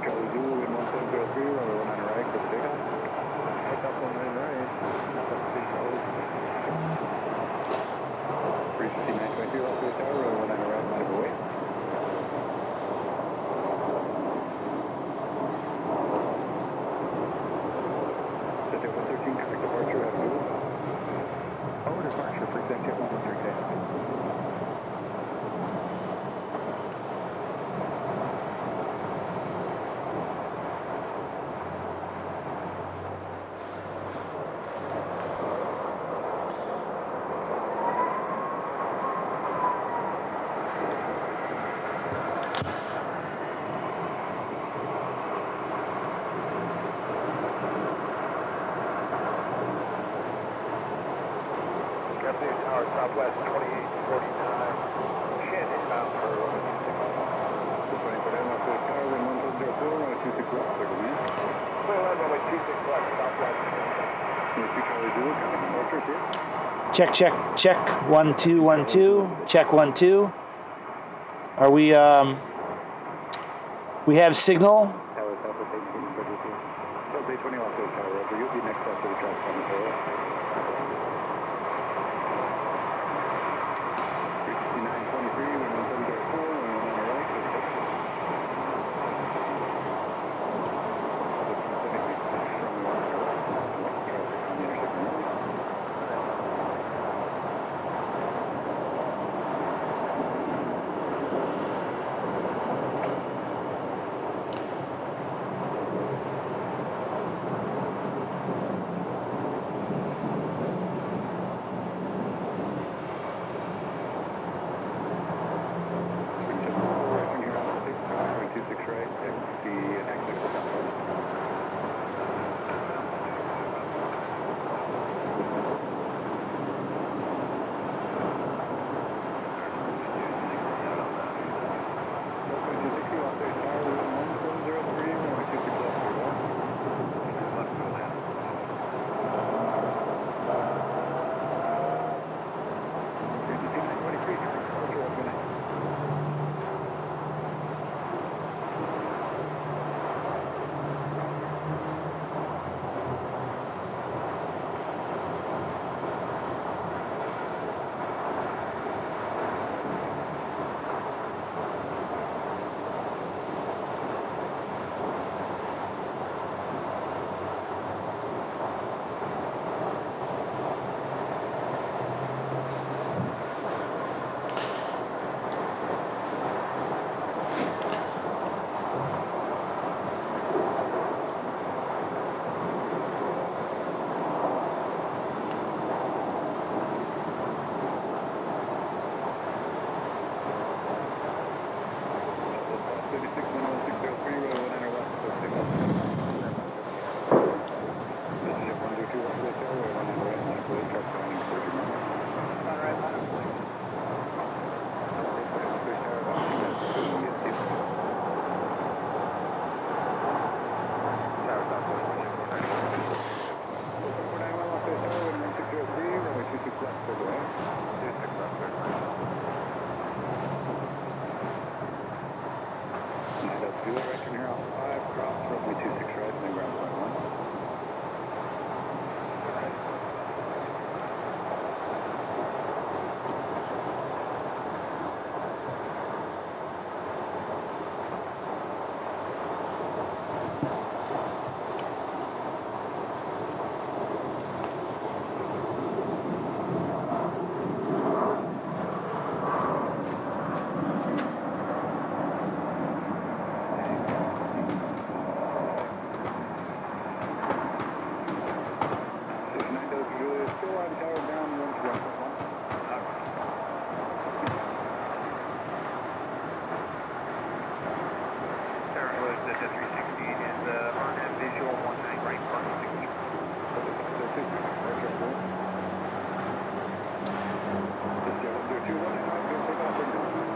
Charlie Zulu, wind 1703, runway 19 right, for the takeoff. Right, top 19 right. Breeze 5922, off to the tower, runway 19 right, line of away. City 113, correct departure, have Zulu. Forward departure, present jet 113 takeoff. Captain Tower, Southwest 2849. Shin inbound for runway 26. 24 down, off to the tower, wind 1704, runway 26 left, clear to land. Clear land, runway 26 left, Southwest. Whiskey Charlie Zulu, coming departure, clear. Check, check, check. 1 2 1 2. Check 1 2. Are we we have signal. Tower Southwest 18, clear to land. Southwest 820 off to the tower, over. You'll be next after the traffic on the tower. 6923, wind 1704, runway 19 right, clear to takeoff.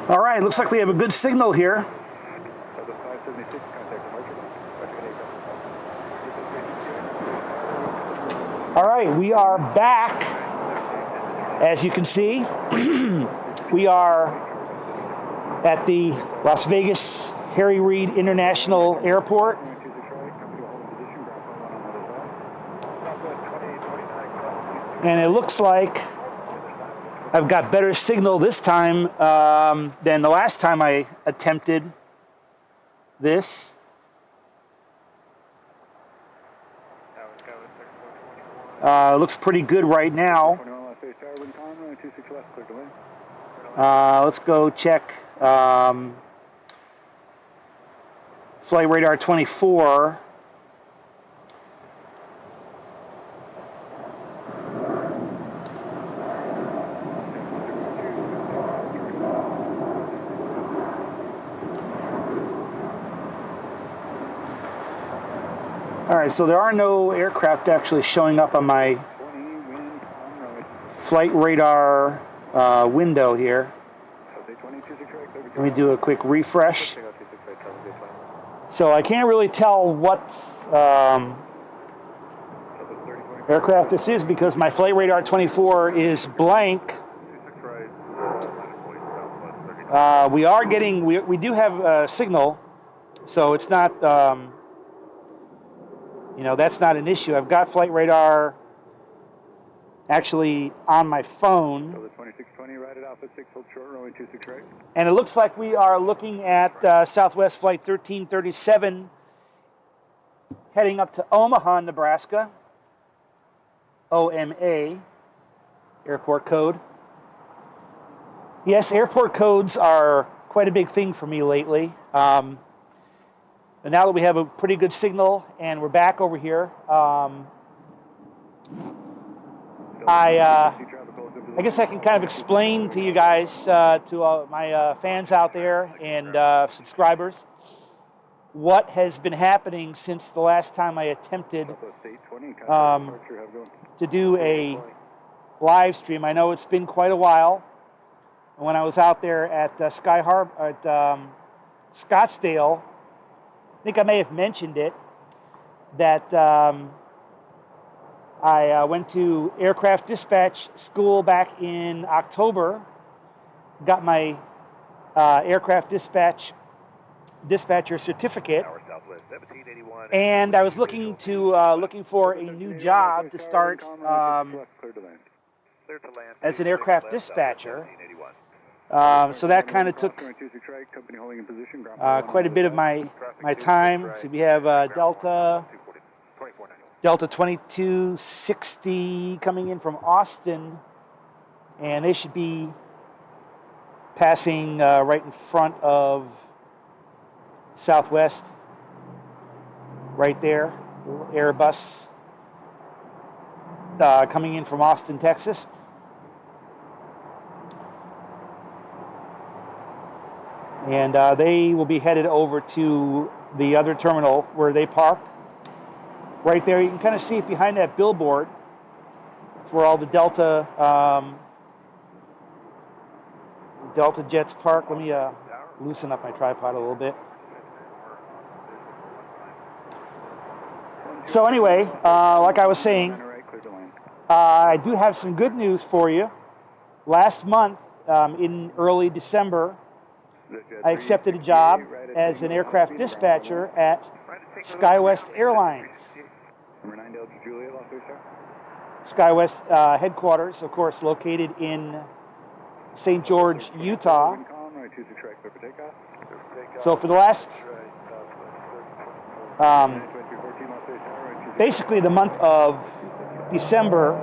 All right, looks like we have a good signal here. All right, we are back. As you can see, we are at the Las Vegas Harry Reid International Airport. Runway 26 right, company holding position, ground point 1 on other side. Southwest 2849, cross And it looks like I've got better signal this time than the last time I attempted this. Looks pretty good right now. 21 Las Vegas Tower, wind calm, runway 26 left, clear to land. Let's go check flight radar 24. All right, so there are no aircraft actually showing up on my 20, wind calm, runway. flight radar window here. Southwest 26 right, clear to Let me do a quick refresh. Take out 26 right, travel baseline. So I can't really tell what Southwest 30, 20, aircraft this is because my flight radar 24 is blank. 26 right, line point southwest 30. We do have a signal, so it's not, that's not an issue. I've got flight radar actually on my phone, Southwest 2620, right at Alpha 6, hold short, runway 26 right. and it looks like we are looking at Southwest Flight 1337 heading up to Omaha, Nebraska. OMA, airport code. Yes, airport codes are quite a big thing for me lately. But now that we have a pretty good signal and we're back over here, I guess I can kind of explain to you guys, to all my fans out there and subscribers, what has been happening since the last time I attempted to do a live stream. I know it's been quite a while. When I was out there at Scottsdale, I think I may have mentioned it, that I went to aircraft dispatch school back in October, got my aircraft dispatcher certificate, Tower southwest 1781. and I was looking for a new job to start Clear to land. as an aircraft dispatcher. 1781. So that kind of took quite a bit of my time. So we have Delta 2260 coming in from Austin, and they should be passing right in front of Southwest, right there. Airbus coming in from Austin, Texas. And they will be headed over to the other terminal where they park. Right there, you can kind of see it behind that billboard. It's where all the Delta jets park. Let me loosen up my tripod a little bit. So anyway, like I was saying, I do have some good news for you. Last month, in early December, I accepted a job as an aircraft dispatcher at SkyWest Airlines. SkyWest headquarters, of course, located in St. George, Utah. So for the last, basically the month of December,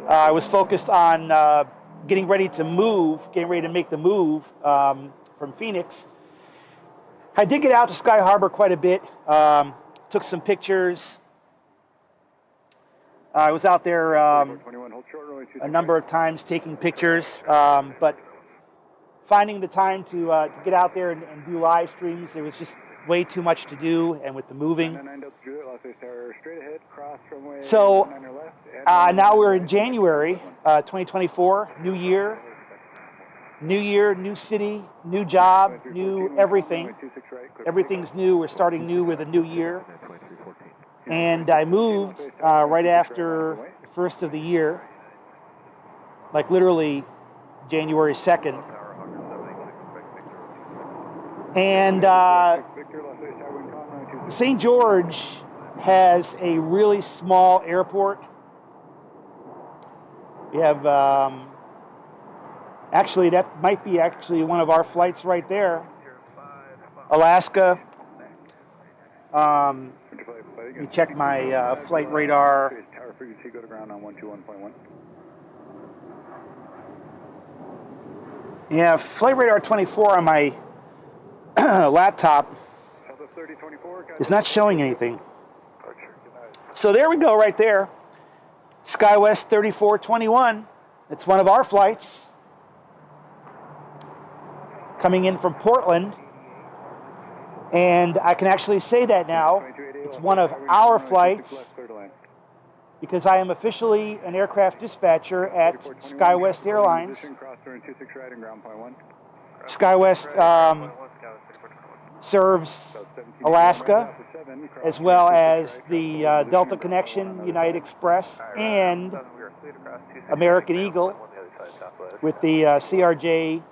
I was focused on getting ready to make the move from Phoenix. I did get out to Sky Harbor quite a bit, took some pictures. I was out there a number of times taking pictures, but finding the time to get out there and do live streams, there was just way too much to do, and with the moving. So now we're in January 2024, new year, new city, new job, new everything. Everything's new. We're starting new with a new year. And I moved right after the first of the year, like literally January 2nd. And Victor, Los Angeles Tower, wind calm, runway 26. St. George has a really small airport. We have, actually, that might be actually one of our flights right there. Alaska. Let me check my flight radar. Tower frequency, go to ground on 121.1. Yeah, flight radar 24 on my laptop Southwest 3024, is not showing anything. So there we go right there. SkyWest 3421. It's one of our flights coming in from Portland. And I can actually say that now. It's one of our flights because I am officially an aircraft dispatcher at SkyWest Airlines. SkyWest serves Alaska as well as the Delta Connection, United Express, and American Eagle with the CRJ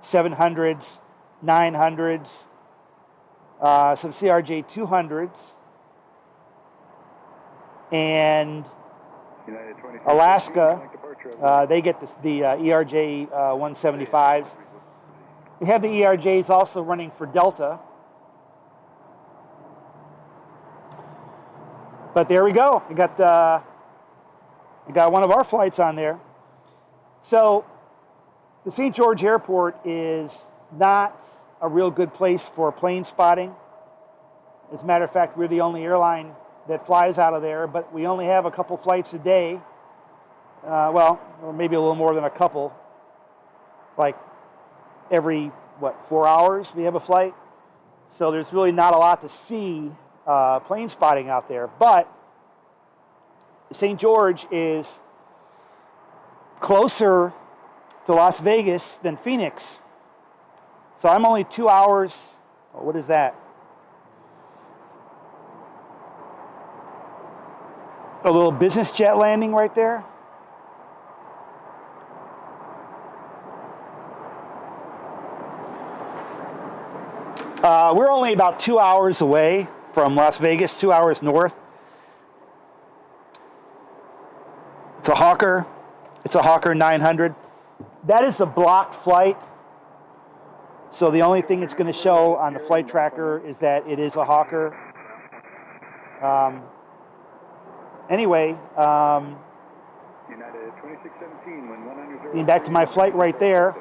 700s, 900s, some CRJ 200s, and Alaska, they get the ERJ 175s. We have the ERJs also running for Delta. But there we go. We got one of our flights on there. So the St. George Airport is not a real good place for plane spotting. As a matter of fact, we're the only airline that flies out of there, but we only have a couple flights a day. Well, or maybe a little more than a couple. Like every, 4 hours we have a flight. So there's really not a lot to see plane spotting out there. But St. George is closer to Las Vegas than Phoenix. So I'm only 2 hours. What is that? A little business jet landing right there. We're only about 2 hours away from Las Vegas, 2 hours north. It's a Hawker. It's a Hawker 900. That is a blocked flight. So the only thing it's going to show on the flight tracker is that it is a Hawker. Anyway, getting back to my flight right there.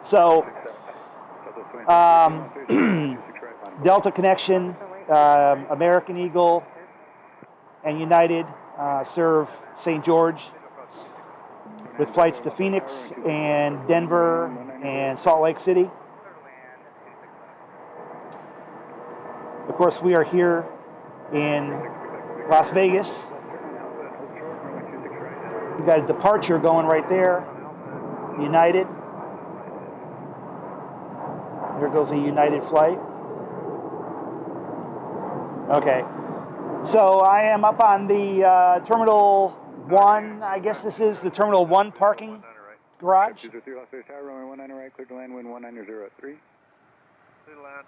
So, Delta Connection, American Eagle, and United serve St. George with flights to Phoenix and Denver and Salt Lake City. Of course, we are here in Las Vegas. We got a departure going right there. United. There goes a United flight. Okay. So I am up on the Terminal 1. I guess this is the Terminal 1 parking garage. Clear to land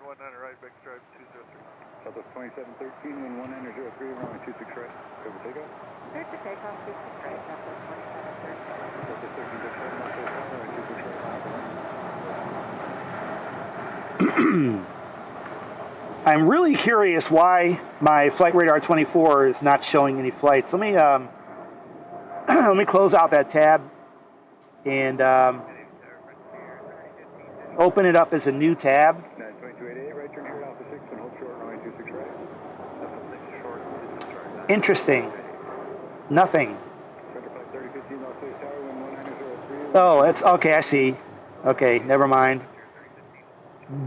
19 right, big stripe 203. Southwest 2713, wind 1903, runway 26 right, go for takeoff. Clear to takeoff, 26 right, Southwest 2713. Southwest 13 right, I'm really curious why my Flight Radar 24 is not showing any flights. Let me let me close out that tab and open it up as a new tab. 92288, right turn here, Alpha 6, and hold short, runway 26 right. Interesting. Nothing. Center flight 3015, Los Angeles Tower, wind 1903. Oh, it's okay. I see. Okay, never mind.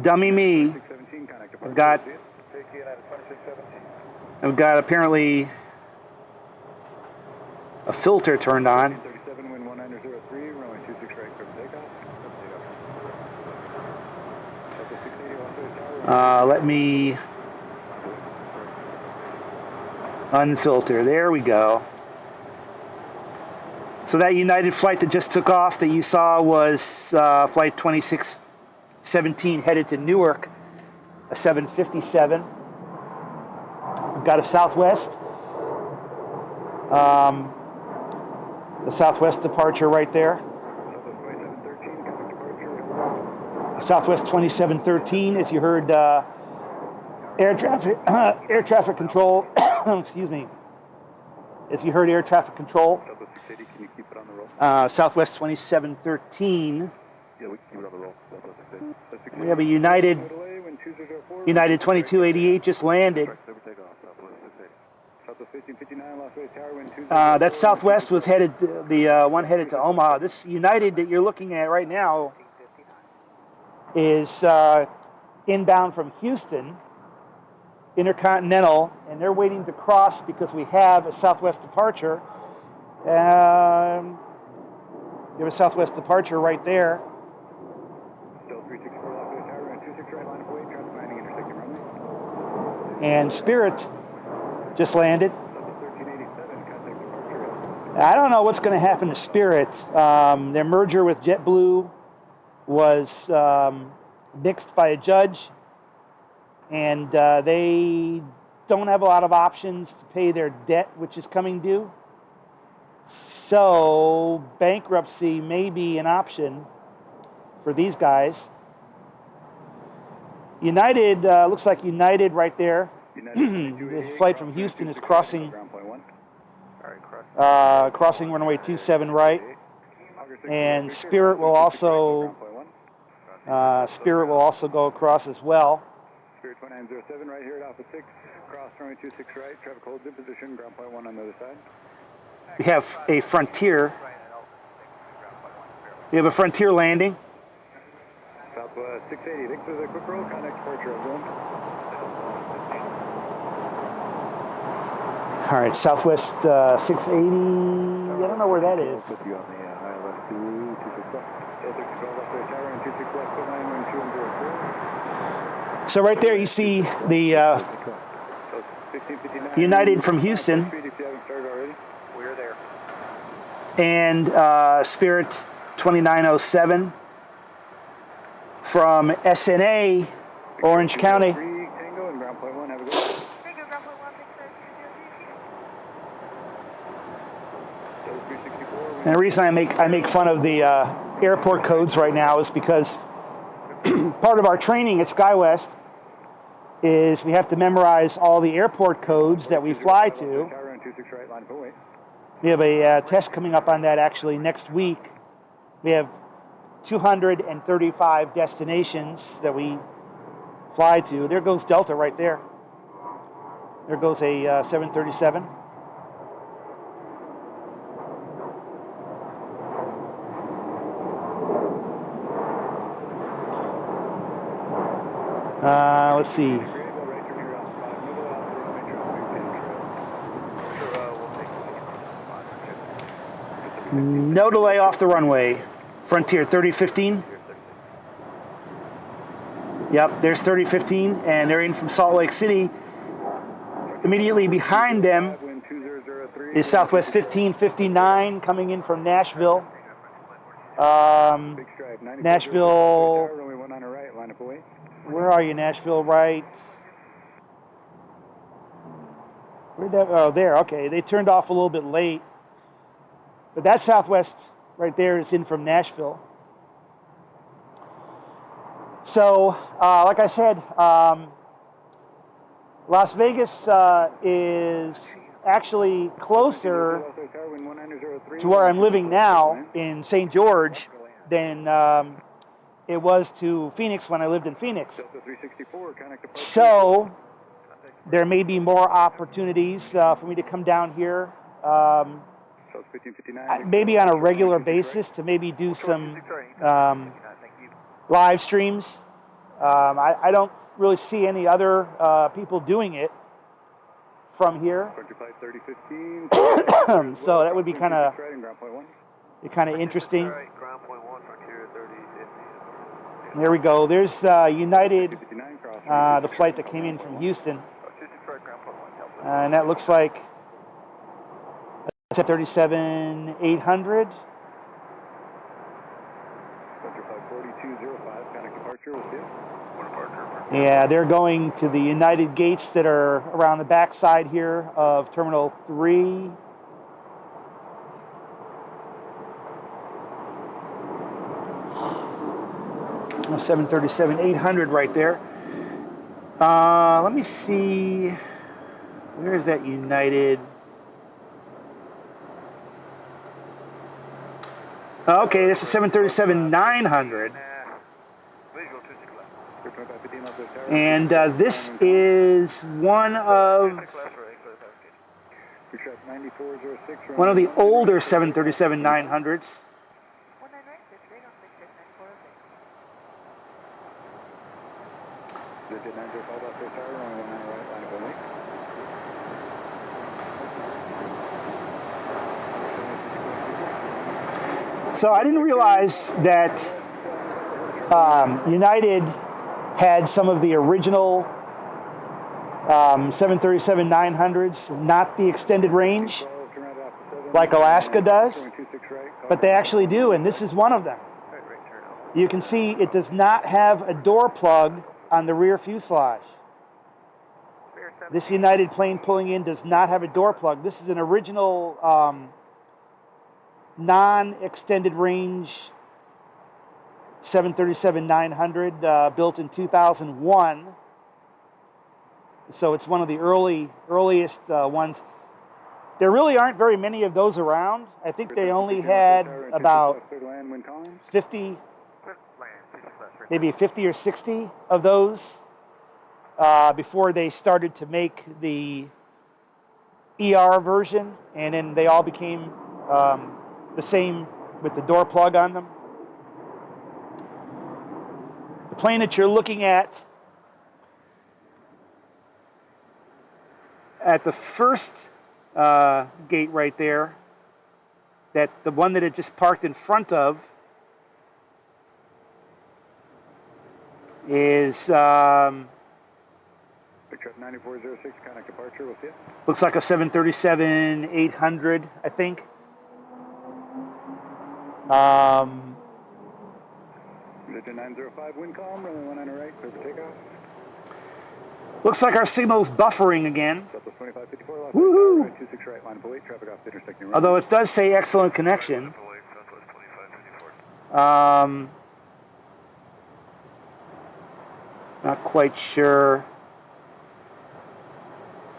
Dummy me. 617, contact departure. I've got apparently a filter turned on. 37, wind 1903, runway 26 right, go for takeoff. Southwest 680, Los Angeles Tower. Let me unfilter. There we go. So that United flight that just took off that you saw was flight 26 17 headed to Newark, a 757. We've got a Southwest. The Southwest departure right there. Southwest 2713, as you heard air traffic control, excuse me, as you heard air traffic control. Can you keep it on the roll? Southwest 2713. Yeah, we can keep it on the roll. We have a United 2288 just landed. That Southwest was headed, the one headed to Omaha. This United that you're looking at right now is inbound from Houston, Intercontinental, and they're waiting to cross because we have a Southwest departure. You have a Southwest departure right there. And Spirit just landed. I don't know what's going to happen to Spirit. Their merger with JetBlue was nixed by a judge, and they don't have a lot of options to pay their debt, which is coming due. So bankruptcy may be an option for these guys. United, looks like United right there. The flight from Houston is crossing runway 27 right. And Spirit will also go across as well. Spirit 2907 right here at Alpha 6, cross runway 26 right, traffic holds in position, ground point 1 on the other side. We have a Frontier. We have a Frontier landing. Southwest 680, thanks for the quick roll, contact departure, everyone. All right, Southwest 680, I don't know where that is. With you on the high left 26 left. 26 left, tower and 26 left, 91204. So right there you see the United from Houston. We're there. And Spirit 2907 from SNA, Orange County. Tango and ground point 1, have a good one. And the reason I make fun of the airport codes right now is because part of our training at SkyWest is we have to memorize all the airport codes that we fly to. We have a test coming up on that actually next week. We have 235 destinations that we fly to. There goes Delta right there. There goes a 737. Let's see. No delay off the runway. Frontier 3015. Yep, there's 3015, and they're in from Salt Lake City. Immediately behind them is Southwest 1559 coming in from Nashville. Nashville. Where are you, Nashville? Right. Where'd that? Oh, there. Okay, they turned off a little bit late, but that Southwest right there is in from Nashville. So, like I said, Las Vegas is actually closer to where I'm living now in St. George than it was to Phoenix when I lived in Phoenix. So there may be more opportunities for me to come down here, maybe on a regular basis, to maybe do some live streams. I don't really see any other people doing it from here. So that would be kind of interesting. There we go. There's United, the flight that came in from Houston. And that looks like a 737-800. Yeah, they're going to the United gates that are around the backside here of Terminal 3. A 737-800 right there. Let me see. Where is that United? Okay, that's a 737-900. And this is one of the older 737-900s. So I didn't realize that United had some of the original 737-900s, not the extended range, like Alaska does, but they actually do, and this is one of them. You can see it does not have a door plug on the rear fuselage. This United plane pulling in does not have a door plug. This is an original non-extended range 737-900 built in 2001. So it's one of the earliest ones. There really aren't very many of those around. I think they only had about 50, maybe 50 or 60 of those before they started to make the ER version, and then they all became the same with the door plug on them. The plane that you're looking at the first gate right there, that the one that it just parked in front of is 9406, contact departure, we'll see it. Looks like a 737-800, I think. Vision 905, wind calm, runway 19 right, clear for takeoff. Looks like our signal's buffering again. Southwest 2554, left Woohoo! 26 right, line of 8, traffic off the intersecting road. Although it does say excellent connection. Not quite sure.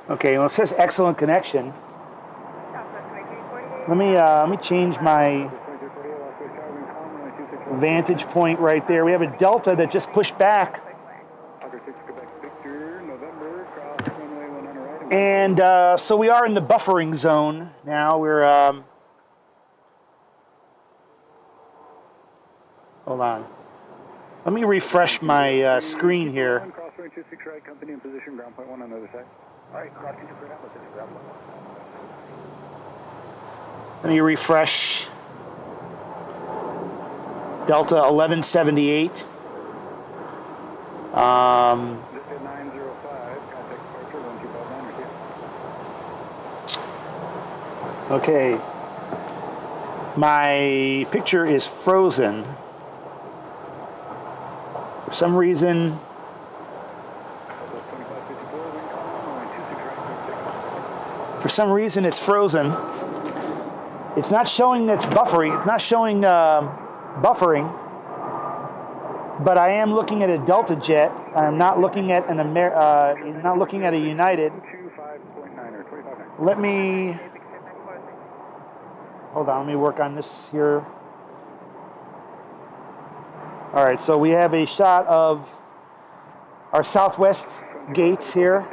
Okay, well it says excellent connection. Let me change my vantage point right there. We have a Delta that just pushed back. And so we are in the buffering zone now. We're hold on. Let me refresh my screen here. Crosswind 26 right, company in position, ground point 1 on the other side. All right, cross 26 right, let's hit ground 1. Let me refresh. Delta 1178. This is 905, contact departure 1259, Okay. My picture is frozen. For some reason, it's frozen. It's not showing it's buffering. It's not showing buffering. But I am looking at a Delta jet. I'm not looking at not looking at a United. Let me hold on. Let me work on this here. All right, so we have a shot of our southwest gates here.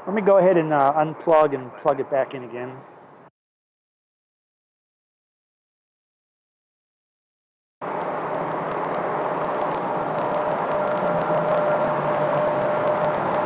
Let me go ahead and unplug and plug it back in again.